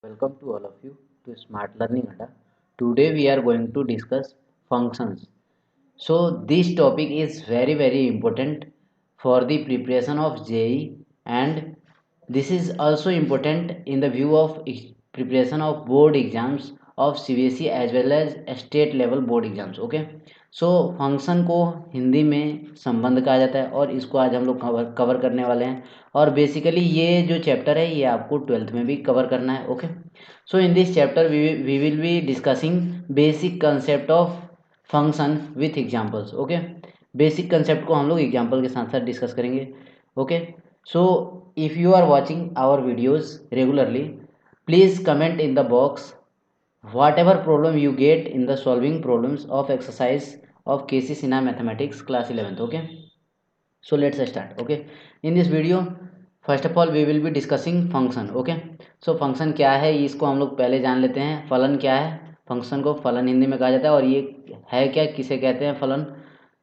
Welcome to all of you to Smart Learning Adda. Today we are going to discuss functions. So this topic is very important for the preparation of JEE, and this is also important in the view of preparation of board exams of CBSE as well as state level board exams. Okay, so function को हिंदी में संबंध कहा जाता है और इसको आज हम लोग कवर करने वाले हैं। और बेसिकली ये जो चैप्टर है ये आपको 12th में भी कवर करना है। Okay, so in this chapter we will be discussing basic concept of function with examples. Okay, basic concept को हम लोग एग्जाम्पल के साथ साथ डिस्कस करेंगे। Okay, so if you are watching our videos regularly, please comment in the box whatever problem you get in the solving problems of exercise of KC Sinha mathematics class 11th. Okay, so let's start. Okay, in this video first of all we will be discussing function. Okay, so function क्या है इसको हम लोग पहले जान लेते हैं। फलन क्या है, फंक्शन को फलन हिंदी में कहा जाता है और ये है क्या, किसे कहते हैं फलन,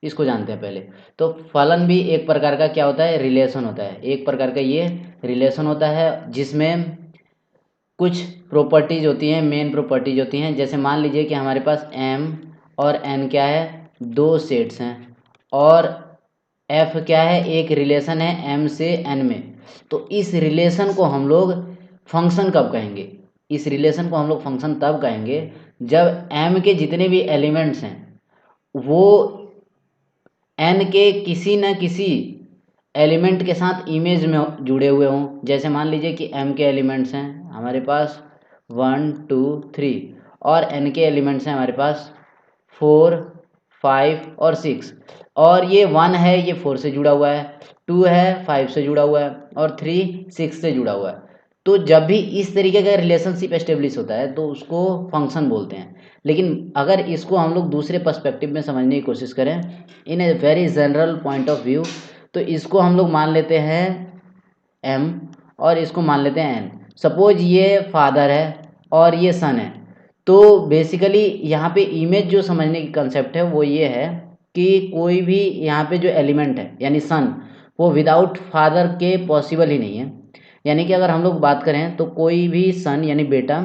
इसको जानते हैं पहले। तो फलन भी एक प्रकार का क्या होता है, रिलेशन होता है। एक प्रकार का ये रिलेशन होता है जिसमें कुछ प्रॉपर्टीज होती हैं, मेन प्रॉपर्टीज होती हैं। जैसे मान लीजिए कि हमारे पास m और n क्या है, दो सेट्स हैं, और f क्या है, एक रिलेशन है m से n में। तो इस रिलेशन को हम लोग फंक्शन कब कहेंगे, इस रिलेशन को हम लोग फंक्शन तब कहेंगे जब m के जितने भी एलिमेंट्स हैं वो n के किसी न किसी एलिमेंट के साथ इमेज में जुड़े हुए हों। जैसे मान लीजिए कि m के एलिमेंट्स हैं हमारे पास 1 2 3 और n के एलिमेंट्स हैं हमारे पास 4 5 और 6, और ये 1 है ये 4 से जुड़ा हुआ है, 2 है 5 से जुड़ा हुआ है और 3 6 से जुड़ा हुआ है। तो जब भी इस तरीके का रिलेशनशिप एस्टेब्लिश होता है तो उसको फंक्शन बोलते हैं। लेकिन अगर इसको हम लोग दूसरे पर्सपेक्टिव में समझने की कोशिश करें in a very general point of view, तो इसको हम लोग मान लेते हैं m और इसको मान लेते हैं n। सपोज ये फादर है और ये सन है, तो बेसिकली यहाँ पे इमेज जो समझने की कंसेप्ट है वो ये है कि कोई भी यहाँ पे जो एलिमेंट है यानी सन, वो विदाउट फादर के पॉसिबल ही नहीं है। यानी कि अगर हम लोग बात करें तो कोई भी सन यानी बेटा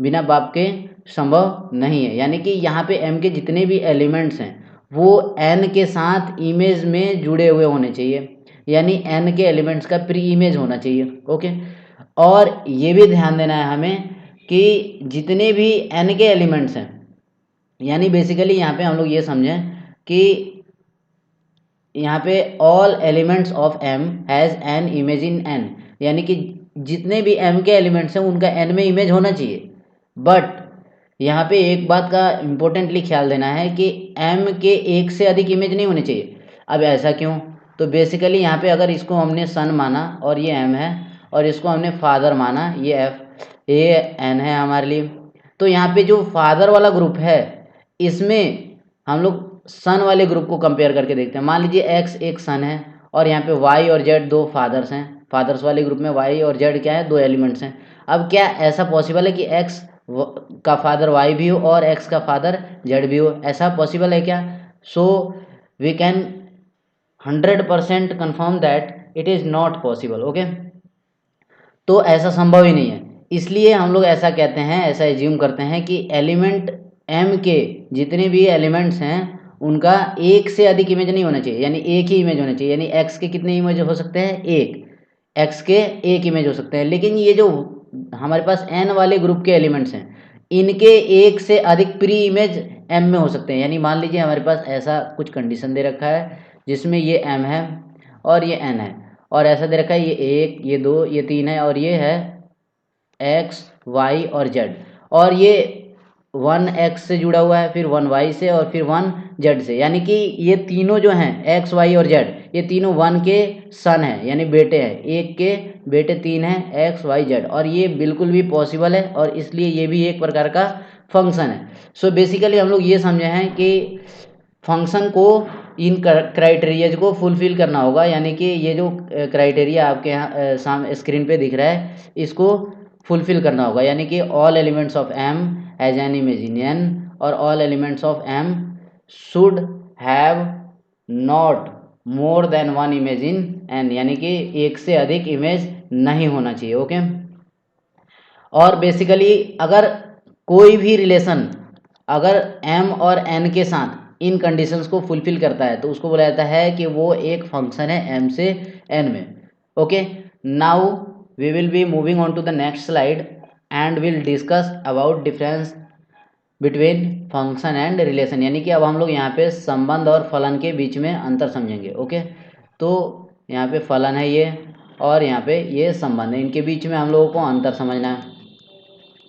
बिना बाप के संभव नहीं है। यानी कि यहाँ पे m के जितने भी एलिमेंट्स हैं वो n के साथ इमेज में जुड़े हुए होने चाहिए, यानी n के एलिमेंट्स का प्री इमेज होना चाहिए। ओके, और ये भी ध्यान देना है हमें कि जितने भी n के एलिमेंट्स हैं, यानी बेसिकली यहाँ पे हम लोग ये समझें कि यहाँ पे all elements of m has an image in n, यानी कि जितने भी m के एलिमेंट्स हैं उनका n में इमेज होना चाहिए। बट यहाँ पे एक बात का इम्पोर्टेंटली ख्याल देना है कि m के एक से अधिक इमेज नहीं होने चाहिए। अब ऐसा क्यों, तो बेसिकली यहाँ पे अगर इसको हमने सन माना और ये m है, और इसको हमने फादर माना ये f, ये n है हमारे लिए, तो यहाँ पे जो फादर वाला ग्रुप है इसमें हम लोग सन वाले ग्रुप को कंपेयर करके देखते हैं। मान लीजिए x एक सन है और यहाँ पे y और z दो फादर्स हैं। फादर्स वाले ग्रुप में y और z क्या है, दो एलिमेंट्स हैं। अब क्या ऐसा पॉसिबल है कि x का फादर y भी हो और x का फादर z भी हो, ऐसा पॉसिबल है क्या? So we can 100% confirm that it is not possible. Okay, तो ऐसा संभव ही नहीं है। इसलिए हम लोग ऐसा कहते हैं, ऐसा एज्यूम करते हैं कि एलिमेंट m के जितने भी एलिमेंट्स हैं उनका एक से अधिक इमेज नहीं होना चाहिए, यानी एक ही इमेज होना चाहिए। यानी x के कितने इमेज हो सकते हैं, एक, x के एक इमेज हो सकते हैं। लेकिन ये जो हमारे पास n वाले ग्रुप के एलिमेंट्स हैं इनके एक से अधिक प्री इमेज m में हो सकते हैं। यानी मान लीजिए हमारे पास ऐसा कुछ कंडीशन दे रखा है जिसमें ये m है और ये n है, और ऐसा दे रखा है ये एक, ये दो, ये तीन है, और ये है x y और z, और ये 1x से जुड़ा हुआ है, फिर 1y से, और फिर 1z से। यानी कि ये तीनों जो हैं x y और z ये तीनों 1 के सन हैं यानी बेटे हैं, एक के बेटे तीन हैं x y z, और ये बिल्कुल भी पॉसिबल है और इसलिए ये भी एक प्रकार का फंक्शन है। सो बेसिकली हम लोग ये समझे हैं कि फंक्शन को इन क्राइटेरियाज को फुलफिल करना होगा। यानी कि ये जो क्राइटेरिया आपके यहाँ सामने स्क्रीन पे दिख रहा है इसको फुलफिल करना होगा। यानी कि all elements of m as an image in n, और all elements of m should have not more than one image in n, यानी कि एक से अधिक इमेज नहीं होना चाहिए। ओके, और बेसिकली अगर कोई भी रिलेशन अगर m और n के साथ इन कंडीशंस को फुलफिल करता है तो उसको बोला जाता है कि वो एक फंक्शन है m से n में। Okay, now we will be moving on to the next slide and will discuss about difference between function and relation, यानी कि अब हम लोग यहाँ पे संबंध और फलन के बीच में अंतर समझेंगे। ओके, तो यहाँ पे फलन है ये और यहाँ पे ये संबंध है, इनके बीच में हम लोगों को अंतर समझना है।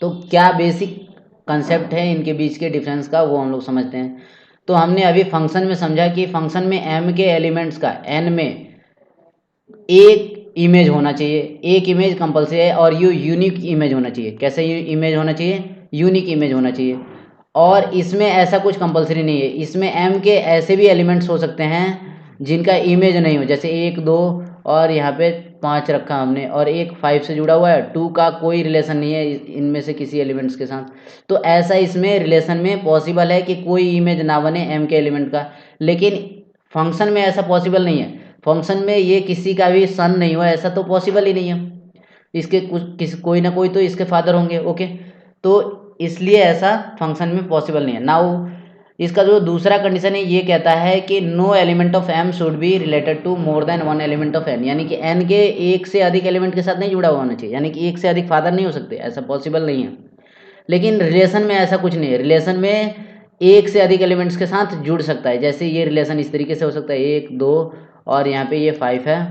तो क्या बेसिक कंसेप्ट है इनके बीच के डिफरेंस का वो हम लोग समझते हैं। तो हमने अभी फंक्शन में समझा कि फंक्शन में m के एलिमेंट्स का n में एक इमेज होना चाहिए, एक इमेज कंपलसरी है और ये यूनिक इमेज होना चाहिए। कैसे इमेज होना चाहिए? यूनिक इमेज होना चाहिए। और इसमें ऐसा कुछ कंपलसरी नहीं है, इसमें m के ऐसे भी एलिमेंट्स हो सकते हैं जिनका इमेज नहीं हो, जैसे 1 2 और यहाँ पे 5 रखा हमने और एक 5 से जुड़ा हुआ है, 2 का कोई रिलेशन नहीं है इनमें से किसी एलिमेंट्स के साथ। तो ऐसा इसमें रिलेशन में पॉसिबल है कि कोई इमेज ना बने m के एलिमेंट का, लेकिन फंक्शन में ऐसा पॉसिबल नहीं है। फंक्शन में ये किसी का भी सन नहीं हुआ, ऐसा तो पॉसिबल ही नहीं है। इसके कुछ कोई ना कोई तो इसके फादर होंगे। ओके, तो इसलिए ऐसा फंक्शन में पॉसिबल नहीं है। नाउ इसका जो दूसरा कंडीशन है ये कहता है कि no element of m should be related to more than one element of n, यानी कि n के एक से अधिक एलिमेंट के साथ नहीं जुड़ा हुआ होना चाहिए, यानी कि एक से अधिक फादर नहीं हो सकते, ऐसा पॉसिबल नहीं है। लेकिन रिलेशन में ऐसा कुछ नहीं है, रिलेशन में एक से अधिक एलिमेंट्स के साथ जुड़ सकता है। जैसे ये रिलेशन इस तरीके से हो सकता है 1 2 और यहाँ पे ये 5 है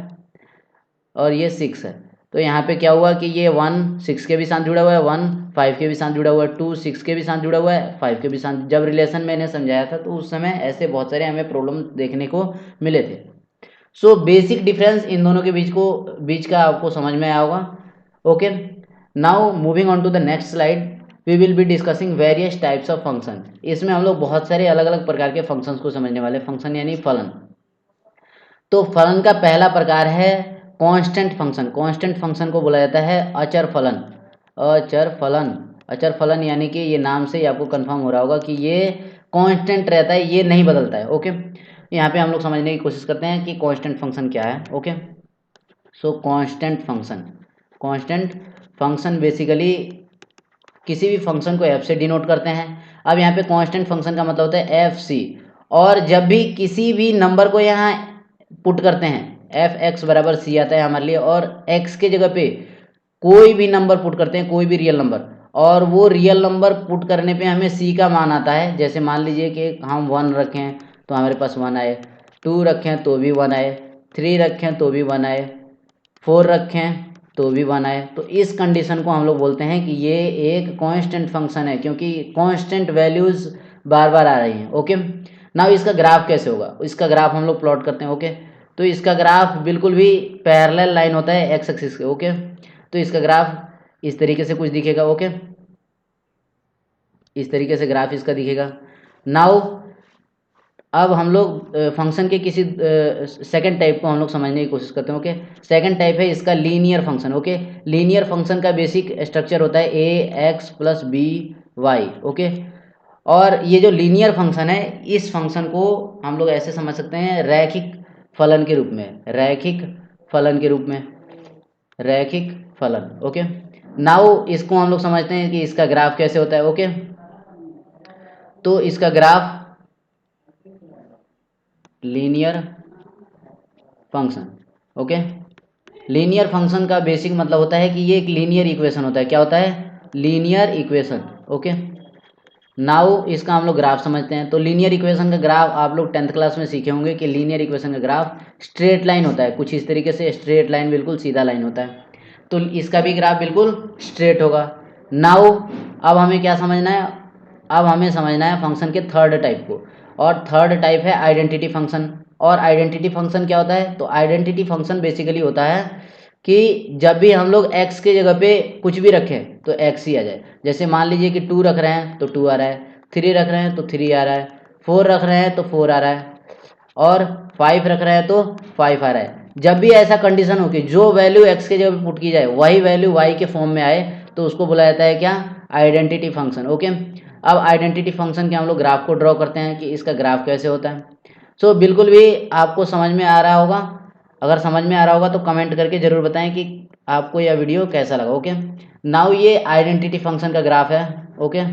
और ये 6 है। तो यहाँ पे क्या हुआ कि ये 1 6 के भी साथ जुड़ा हुआ है, 1 5 के भी साथ जुड़ा हुआ है, 2 6 के भी साथ जुड़ा हुआ है, 5 के भी साथ। जब रिलेशन मैंने समझाया था तो उस समय ऐसे बहुत सारे हमें प्रॉब्लम देखने को मिले थे। सो बेसिक डिफरेंस इन दोनों के बीच का आपको समझ में आया होगा। Okay, now moving on to the next slide we will be discussing various types of function. इसमें हम लोग बहुत सारे अलग अलग प्रकार के फंक्शंस को समझने वाले। फंक्शन यानी फलन। तो फलन का पहला प्रकार है कांस्टेंट फंक्शन। कांस्टेंट फंक्शन को बोला जाता है अचर फलन। अचर फलन, अचर फलन यानी कि ये नाम से ही आपको कंफर्म हो रहा होगा कि ये कांस्टेंट रहता है, ये नहीं बदलता है। ओके, यहाँ पे हम लोग समझने की कोशिश करते हैं कि कांस्टेंट फंक्शन क्या है। ओके, सो constant function, constant function basically किसी भी फंक्शन को एफ से डिनोट करते हैं। अब यहाँ पे कांस्टेंट फंक्शन का मतलब होता है एफ सी, और जब भी किसी भी नंबर को यहाँ पुट करते हैं एफ एक्स बराबर सी आता है हमारे लिए, और एक्स के जगह पे कोई भी नंबर पुट करते हैं, कोई भी रियल नंबर, और वो रियल नंबर पुट करने पे हमें सी का मान आता है। जैसे मान लीजिए कि हम 1 रखें तो हमारे पास 1 आए, 2 रखें तो भी 1 आए, 3 रखें तो भी 1 आए, 4 रखें तो भी 1 आए। तो इस कंडीशन को हम लोग बोलते हैं कि ये एक कांस्टेंट फंक्शन है, क्योंकि कांस्टेंट वैल्यूज बार बार आ रही हैं। ओके, नाउ इसका ग्राफ कैसे होगा? इसका ग्राफ हम लोग प्लॉट करते हैं। ओके, तो इसका ग्राफ बिल्कुल भी पैरेलल लाइन होता है एक्स एक्सिस के। ओके, तो इसका ग्राफ इस तरीके से कुछ दिखेगा। ओके, इस तरीके से ग्राफ इसका दिखेगा। नाउ अब हम लोग फंक्शन के किसी सेकंड टाइप को हम लोग समझने की कोशिश करते हैं। ओके, सेकंड टाइप है इसका linear function. Okay, linear function का बेसिक स्ट्रक्चर होता है A X plus B Y. Okay, और ये जो लीनियर फंक्शन है इस फंक्शन को हम लोग ऐसे समझ सकते हैं रैखिक फलन के रूप में, रैखिक फलन के रूप में, रैखिक फलन। ओके, नाउ इसको हम लोग समझते हैं कि इसका ग्राफ कैसे होता है। ओके, तो इसका graph linear function. Okay, linear function का बेसिक मतलब होता है कि ये एक लीनियर इक्वेशन होता है। क्या होता है? Linear equation. ओके, नाउ इसका हम लोग ग्राफ समझते हैं। तो लीनियर इक्वेशन का ग्राफ आप लोग 10th क्लास में सीखे होंगे कि लीनियर इक्वेशन का ग्राफ स्ट्रेट लाइन होता है, कुछ इस तरीके से स्ट्रेट लाइन, बिल्कुल सीधा लाइन होता है। तो इसका भी ग्राफ बिल्कुल स्ट्रेट होगा। नाउ अब हमें क्या समझना है? अब हमें समझना है फंक्शन के थर्ड टाइप को, और थर्ड टाइप है आइडेंटिटी फंक्शन। और आइडेंटिटी फंक्शन क्या होता है? तो आइडेंटिटी फंक्शन बेसिकली होता है कि जब भी हम लोग x के जगह पे कुछ भी रखें तो x ही आ जाए। जैसे मान लीजिए कि 2 रख रहे हैं तो 2 आ रहा है, 3 रख रहे हैं तो 3 आ रहा है, 4 रख रहे हैं तो 4 आ रहा है, और 5 रख रहे हैं तो 5 आ रहा है। जब भी ऐसा कंडीशन हो कि जो वैल्यू x के जगह पे पुट की जाए वही वैल्यू y के फॉर्म में आए तो उसको बोला जाता है क्या? Identity function. ओके, अब आइडेंटिटी फंक्शन के हम लोग ग्राफ को ड्रॉ करते हैं कि इसका ग्राफ कैसे होता है। सो बिल्कुल भी आपको समझ में आ रहा होगा? अगर समझ में आ रहा होगा तो कमेंट करके ज़रूर बताएं कि आपको यह वीडियो कैसा लगा। ओके, नाउ ये आइडेंटिटी फंक्शन का ग्राफ है। ओके,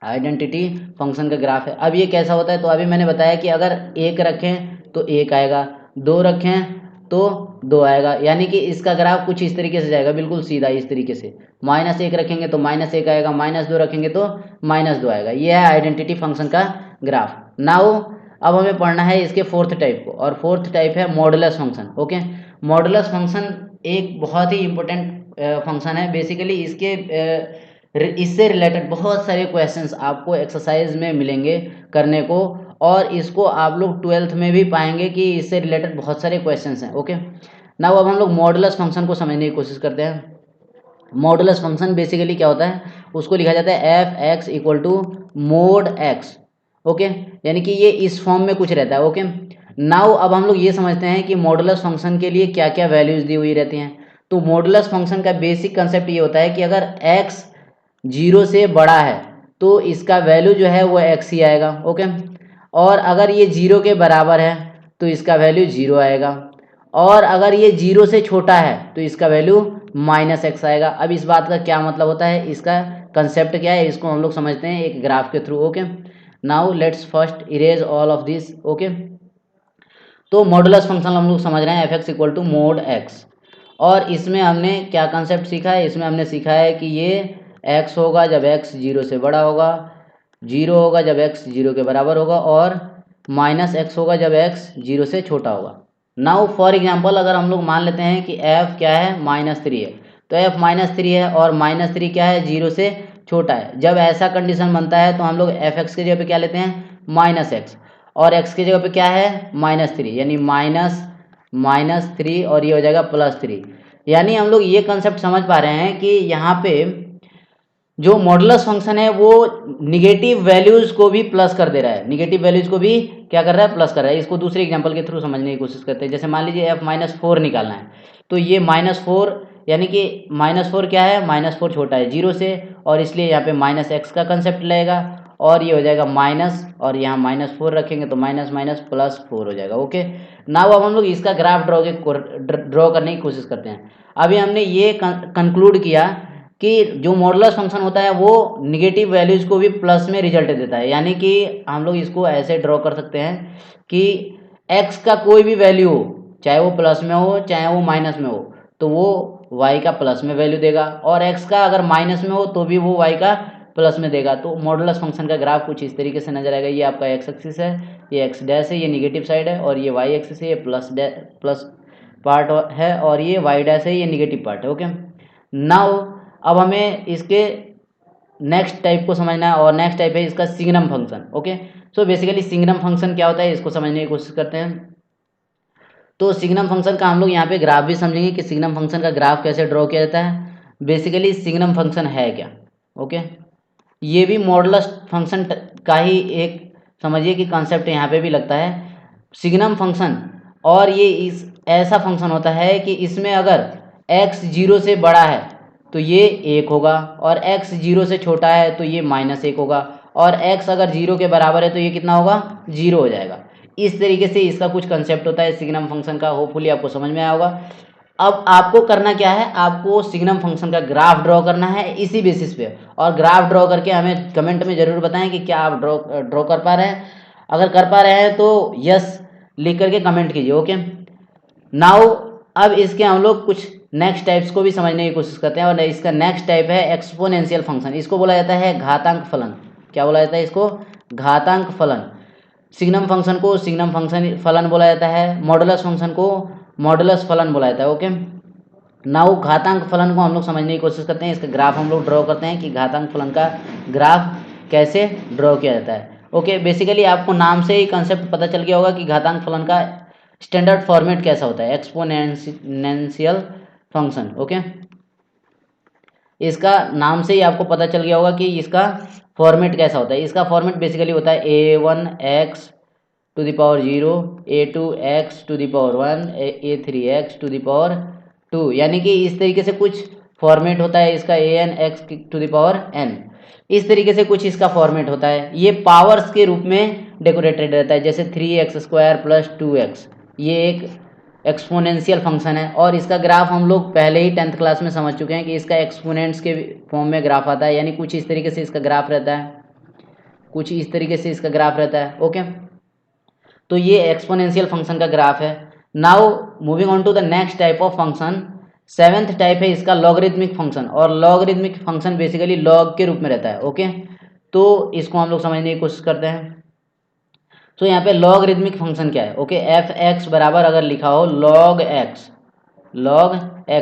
आइडेंटिटी फंक्शन का ग्राफ है। अब ये कैसा होता है, तो अभी मैंने बताया कि अगर एक रखें तो एक आएगा, दो रखें तो दो आएगा, यानी कि इसका ग्राफ कुछ इस तरीके से जाएगा, बिल्कुल सीधा इस तरीके से। माइनस एक रखेंगे तो माइनस एक आएगा, माइनस दो रखेंगे तो माइनस दो आएगा। ये है आइडेंटिटी फंक्शन का ग्राफ। नाउ अब हमें पढ़ना है इसके फोर्थ टाइप को, और फोर्थ टाइप है modulus function. Okay, modulus function एक बहुत ही इंपॉर्टेंट फंक्शन है। बेसिकली इससे रिलेटेड बहुत सारे क्वेश्चंस आपको एक्सरसाइज में मिलेंगे करने को, और इसको आप लोग 12th में भी पाएंगे कि इससे रिलेटेड बहुत सारे क्वेश्चंस हैं। ओके, नाउ अब हम लोग मॉडुलस फंक्शन को समझने की कोशिश करते हैं। मॉडुलस फंक्शन बेसिकली क्या होता है, उसको लिखा जाता है f x equal to mod x. Okay, यानी कि ये इस फॉर्म में कुछ रहता है। ओके, नाउ अब हम लोग ये समझते हैं कि मॉडुलस फंक्शन के लिए क्या क्या वैल्यूज दी हुई रहती हैं। तो मॉडुलस फंक्शन का बेसिक कंसेप्ट ये होता है कि अगर एक्स जीरो से बड़ा है तो इसका वैल्यू जो है वो एक्स ही आएगा। ओके, और अगर ये जीरो के बराबर है तो इसका वैल्यू जीरो आएगा, और अगर ये जीरो से छोटा है तो इसका वैल्यू माइनस एक्स आएगा। अब इस बात का क्या मतलब होता है, इसका कंसेप्ट क्या है, इसको हम लोग समझते हैं एक ग्राफ के through. Okay, now let's first erase all of this. Okay, तो मॉडुलस फंक्शन हम लोग समझ रहे हैं f x equal to mod x, और इसमें हमने क्या कंसेप्ट सीखा है, इसमें हमने सीखा है कि ये एक्स होगा जब एक्स जीरो से बड़ा होगा, जीरो होगा जब एक्स जीरो के बराबर होगा, और माइनस एक्स होगा जब एक्स जीरो से छोटा होगा। नाउ फॉर एग्जांपल अगर हम लोग मान लेते हैं कि एफ क्या है, माइनस थ्री है, तो एफ माइनस थ्री है और माइनस थ्री क्या है, जीरो से छोटा है। जब ऐसा कंडीशन बनता है तो हम लोग एफ एक्स की जगह पे क्या लेते हैं, माइनस एक्स, और एक्स की जगह पे क्या है, माइनस थ्री, यानी माइनस माइनस थ्री, और ये हो जाएगा प्लस थ्री। यानी हम लोग ये कंसेप्ट समझ पा रहे हैं कि यहाँ पे जो मॉडुलस फंक्शन है वो निगेटिव वैल्यूज को भी प्लस कर दे रहा है, निगेटिव वैल्यूज को भी क्या कर रहा है, प्लस कर रहा है। इसको दूसरे एग्जांपल के थ्रू समझने की कोशिश करते हैं। जैसे मान लीजिए एफ माइनस फोर निकालना है, तो ये माइनस फोर, यानी कि माइनस फोर क्या है, माइनस फोर छोटा है जीरो से, और इसलिए यहाँ पे माइनस एक्स का कंसेप्ट लगेगा, और ये हो जाएगा माइनस, और यहाँ माइनस फोर रखेंगे तो माइनस माइनस प्लस फोर हो जाएगा। ओके, नाउ अब हम लोग इसका ग्राफ ड्रॉ करने की कोशिश करते हैं। अभी हमने ये कंक्लूड किया कि जो मॉडुलस फंक्शन होता है वो निगेटिव वैल्यूज को भी प्लस में रिजल्ट देता है। यानी कि हम लोग इसको ऐसे ड्रॉ कर सकते हैं कि x का कोई भी वैल्यू हो, चाहे वो प्लस में हो चाहे वो माइनस में हो, तो वो y का प्लस में वैल्यू देगा, और x का अगर माइनस में हो तो भी वो y का प्लस में देगा। तो मॉडुलस फंक्शन का ग्राफ कुछ इस तरीके से नजर आएगा। ये आपका एक्स एक्सिस है, ये एक्स डैश है, ये निगेटिव साइड है, और ये वाई एक्सिस है, ये प्लस पार्ट है, और ये वाई डैश है, ये निगेटिव पार्ट है। ओके, नाउ अब हमें इसके नेक्स्ट टाइप को समझना है, और नेक्स्ट टाइप है इसका signum function. Okay, so basically signum function क्या होता है इसको समझने की कोशिश करते हैं। तो सिग्नम फंक्शन का हम लोग यहाँ पे ग्राफ भी समझेंगे कि सिग्नम फंक्शन का ग्राफ कैसे ड्रॉ किया जाता है। बेसिकली सिग्नम फंक्शन है क्या। ओके, ये भी मॉडुलस फंक्शन का ही एक समझिए कि कॉन्सेप्ट यहाँ पे भी लगता है, सिग्नम फंक्शन। और ये इस ऐसा फंक्शन होता है कि इसमें अगर x जीरो से बड़ा है तो ये एक होगा, और x जीरो से छोटा है तो ये माइनस एक होगा, और x अगर जीरो के बराबर है तो ये कितना होगा, जीरो हो जाएगा। इस तरीके से इसका कुछ कंसेप्ट होता है सिग्नम फंक्शन का। होपफुली आपको समझ में आया होगा। अब आपको करना क्या है, आपको सिग्नम फंक्शन का ग्राफ ड्रॉ करना है इसी बेसिस पे, और ग्राफ ड्रॉ करके हमें कमेंट में ज़रूर बताएं कि क्या आप ड्रॉ कर पा रहे हैं। अगर कर पा रहे हैं तो यस लिख करके कमेंट कीजिए। ओके, नाउ अब इसके हम लोग कुछ नेक्स्ट टाइप्स को भी समझने की कोशिश करते हैं, और इसका नेक्स्ट टाइप है एक्सपोनेंशियल फंक्शन। इसको बोला जाता है घातांक फलन। क्या बोला जाता है इसको, घातांक फलन। सिग्नम फंक्शन को सिग्नम फंक्शन फलन बोला जाता है, मॉडुलस फंक्शन को मॉडुलस फलन बोला जाता है। ओके, नाउ घातांक फलन को हम लोग समझने की कोशिश करते हैं। इसका ग्राफ हम लोग ड्रॉ करते हैं कि घातांक फलन का ग्राफ कैसे ड्रॉ किया जाता है। ओके, बेसिकली आपको नाम से ही कंसेप्ट पता चल गया होगा कि घातांक फलन का स्टैंडर्ड फॉर्मेट कैसा होता है, एक्सपोनेंशियल फंक्शन। ओके, इसका नाम से ही आपको पता चल गया होगा कि इसका फॉर्मेट कैसा होता है। इसका फॉर्मेट बेसिकली होता है A one X to the power zero, A two X to the power one, A three X to the power two, यानी कि इस तरीके से कुछ फॉर्मेट होता है इसका, A N X to the power N. इस तरीके से कुछ इसका फॉर्मेट होता है। ये पावर्स के रूप में डेकोरेटेड रहता है, जैसे three x square plus two x, ये एक एक्सपोनेंशियल फंक्शन है और इसका ग्राफ हम लोग पहले ही 10th क्लास में समझ चुके हैं कि इसका एक्सपोनेंट्स के फॉर्म में ग्राफ आता है, यानी कुछ इस तरीके से इसका ग्राफ रहता है, कुछ इस तरीके से इसका ग्राफ रहता है। ओके, तो ये एक्सपोनेंशियल फंक्शन का ग्राफ है। Now moving on to the next type of function, seventh type है इसका लॉगरिथमिक फंक्शन, और लॉगरिथमिक फंक्शन बेसिकली लॉग के रूप में रहता है। ओके, तो इसको हम लोग समझने की कोशिश करते हैं। तो यहाँ पे लॉगरिथमिक फंक्शन क्या है? ओके, एफ एक्स बराबर अगर लिखा हो लॉग एक्स,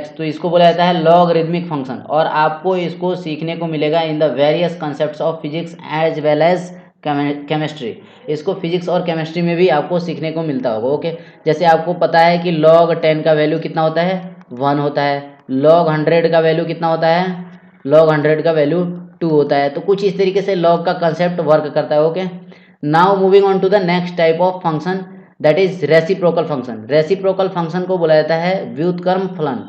तो इसको बोला जाता है लॉगरिथमिक फंक्शन, और आपको इसको सीखने को मिलेगा in the various concepts of physics as well as chemistry. इसको फिजिक्स और केमिस्ट्री में भी आपको सीखने को मिलता होगा। ओके, जैसे आपको पता है कि log 10 का वैल्यू कितना होता है? 1 होता है। log 100 का वैल्यू कितना होता है? log 100 का वैल्यू 2 होता है। तो कुछ इस तरीके से log का कंसेप्ट वर्क करता है। Okay, now moving on to the next type of function, that is reciprocal function. Reciprocal function को बोला जाता है व्युत्क्रम फलन।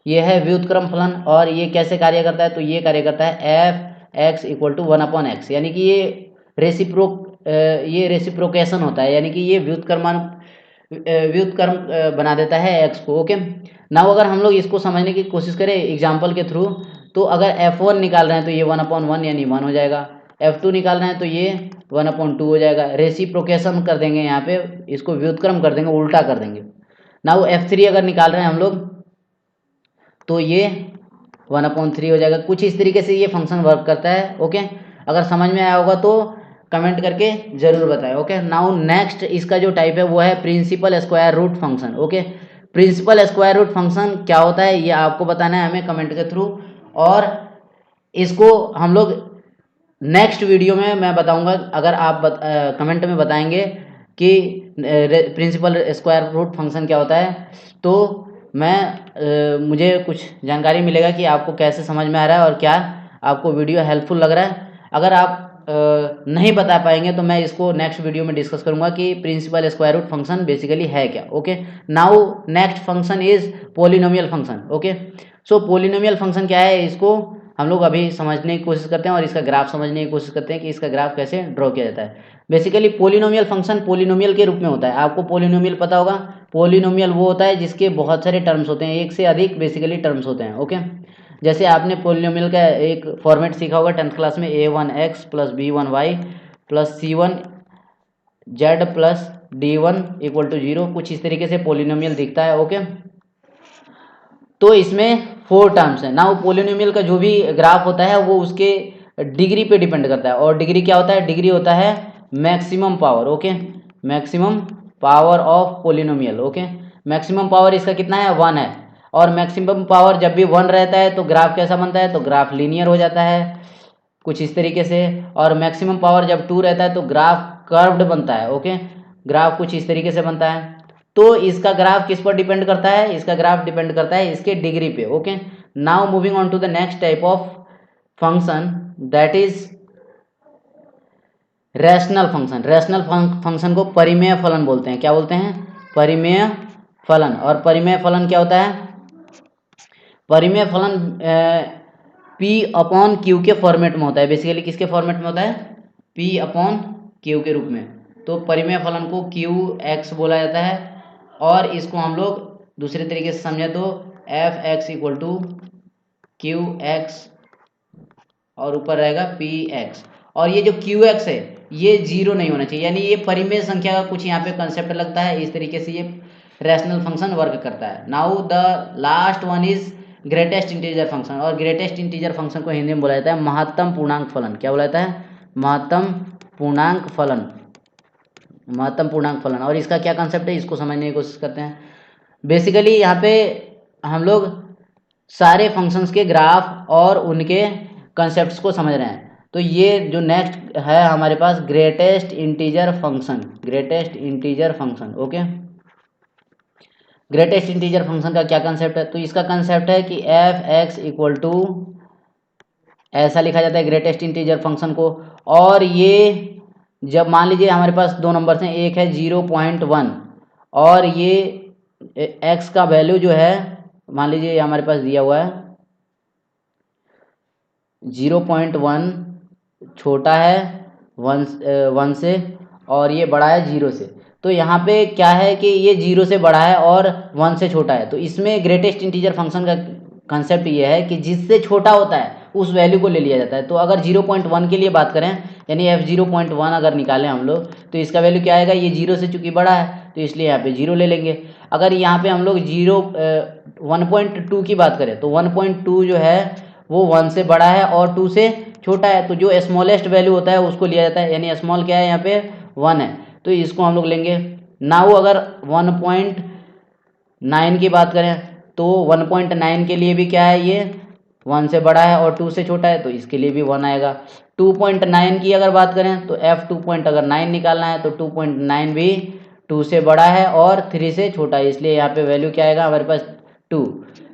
ये है व्युत्क्रम फलन, और ये कैसे कार्य करता है? तो ये कार्य करता है f x equal to 1/x, यानी कि ये रेसिप्रोकेशन होता है, यानी कि ये व्युत्क्रम बना देता है एक्स को। ओके, नाउ अगर हम लोग इसको समझने की कोशिश करें एग्जाम्पल के थ्रू, तो अगर F1 निकाल रहे हैं तो ये 1/1 यानी 1 हो जाएगा, F2 निकाल रहे हैं तो ये 1/2 हो जाएगा। रेसिप्रोकेशन कर देंगे, यहाँ पे इसको व्युत्क्रम कर देंगे, उल्टा कर देंगे। नाउ F3 अगर निकाल रहे हैं हम लोग तो ये 1/3 हो जाएगा। कुछ इस तरीके से ये फंक्शन वर्क करता है। ओके, अगर समझ में आया होगा तो कमेंट करके जरूर बताएं। ओके, नाउ नेक्स्ट इसका जो टाइप है वो है principal square root function. Okay, principal square root function क्या होता है ये आपको बताना है हमें कमेंट के थ्रू, और इसको हम लोग नेक्स्ट वीडियो में मैं बताऊंगा। अगर आप कमेंट में बताएंगे कि प्रिंसिपल स्क्वायर रूट फंक्शन क्या होता है, तो मुझे कुछ जानकारी मिलेगा कि आपको कैसे समझ में आ रहा है और क्या आपको वीडियो हेल्पफुल लग रहा है। अगर आप नहीं बता पाएंगे तो मैं इसको नेक्स्ट वीडियो में डिस्कस करूंगा कि principal square root function basically है क्या। Okay, now next function is polynomial function. Okay, so polynomial function क्या है, इसको हम लोग अभी समझने की कोशिश करते हैं और इसका ग्राफ समझने की कोशिश करते हैं कि इसका ग्राफ कैसे ड्रॉ किया जाता है। बेसिकली पोलिनोमियल फंक्शन पोलिनोमियल के रूप में होता है। आपको पोलिनोमियल पता होगा, पोलिनोमियल वो होता है जिसके बहुत सारे टर्म्स होते हैं, एक से अधिक बेसिकली टर्म्स होते हैं। ओके, जैसे आपने पोलिनोमियल का एक फॉर्मेट सीखा होगा 10th क्लास में, a1x plus b1y plus c1z plus d1 equal to 0, कुछ इस तरीके से पोलिनोमियल दिखता है। ओके, तो इसमें 4 टर्म्स हैं। नाउ पोलिनोमियल का जो भी ग्राफ होता है वो उसके डिग्री पे डिपेंड करता है, और डिग्री क्या होता है? डिग्री होता है maximum power. Okay, maximum power of polynomial. Okay, maximum power इसका कितना है? 1 है, और मैक्सिमम पावर जब भी 1 रहता है तो ग्राफ कैसा बनता है? तो ग्राफ लीनियर हो जाता है कुछ इस तरीके से, और मैक्सिमम पावर जब 2 रहता है तो ग्राफ कर्व्ड बनता है। ओके, ग्राफ कुछ इस तरीके से बनता है। तो इसका ग्राफ किस पर डिपेंड करता है? इसका ग्राफ डिपेंड करता है इसके डिग्री पे। Okay, now moving on to the next type of function, that is rational function. Rational function को परिमेय फलन बोलते हैं। क्या बोलते हैं? परिमेय फलन। और परिमेय फलन क्या होता है? परिमेय फलन P/Q के फॉर्मेट में होता है। बेसिकली किसके फॉर्मेट में होता है? P/Q के रूप में। तो परिमेय फलन को Qx बोला जाता है, और इसको हम लोग दूसरे तरीके से समझे तो Fx इक्वल टू Qx और ऊपर रहेगा Px, और ये जो Qx है ये 0 नहीं होना चाहिए, यानी ये परिमेय संख्या का कुछ यहाँ पे कंसेप्ट लगता है। इस तरीके से ये रैशनल फंक्शन वर्क करता है। Now the last one is greatest integer function, और ग्रेटेस्ट इंटीजर फंक्शन को हिंदी में बोला जाता है महत्तम पूर्णांक फलन। क्या बोला जाता है? महत्तम पूर्णांक फलन। महत्तम पूर्णांक फलन, और इसका क्या कंसेप्ट है इसको समझने की कोशिश करते हैं। बेसिकली यहाँ पे हम लोग सारे फंक्शंस के ग्राफ और उनके कंसेप्ट्स को समझ रहे हैं। तो ये जो नेक्स्ट है हमारे पास greatest integer function, greatest integer function. Okay, greatest integer function का क्या कंसेप्ट है? तो इसका कंसेप्ट है कि Fx इक्वल टू, ऐसा लिखा जाता है ग्रेटेस्ट इंटीजर फंक्शन को, और ये जब मान लीजिए हमारे पास दो नंबर्स हैं, एक है 0.1 और ये x का वैल्यू जो है मान लीजिए हमारे पास दिया हुआ है 0.1 छोटा है 1 से, और ये बड़ा है 0 से। तो यहाँ पे क्या है कि ये 0 से बड़ा है और 1 से छोटा है। तो इसमें ग्रेटेस्ट इंटीजर फंक्शन का कंसेप्ट ये है कि जिससे छोटा होता है उस वैल्यू को ले लिया जाता है। तो अगर 0.1 के लिए बात करें, यानी f0.1 अगर निकालें हम लोग, तो इसका वैल्यू क्या आएगा, ये 0 से चूंकि बड़ा है तो इसलिए यहाँ पे 0 ले लेंगे। अगर यहाँ पे हम लोग 1.2 की बात करें तो 1.2 जो है वो 1 से बड़ा है और 2 से छोटा है। तो जो स्मॉलेस्ट वैल्यू होता है उसको लिया जाता है, यानी स्मॉल क्या है यहाँ पे 1 है, तो इसको हम लोग लेंगे। नाउ अगर 1.9 की बात करें तो 1.9 के लिए भी क्या है, ये 1 से बड़ा है और 2 से छोटा है, तो इसके लिए भी 1 आएगा। 2.9 की अगर बात करें तो अगर 9 निकालना है तो 2.9 भी 2 से बड़ा है और 3 से छोटा है, इसलिए यहाँ पे वैल्यू क्या आएगा हमारे पास 2।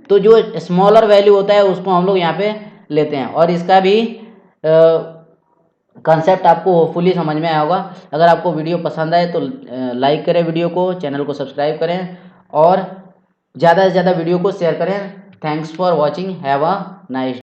तो जो स्मॉलर वैल्यू होता है उसको हम लोग यहाँ पे लेते हैं। और इसका भी कंसेप्ट आपको होपफुली समझ में आया होगा। अगर आपको वीडियो पसंद आए तो लाइक करें वीडियो को, चैनल को सब्सक्राइब करें और ज़्यादा से ज़्यादा वीडियो को शेयर करें। Thanks for watching, have a nice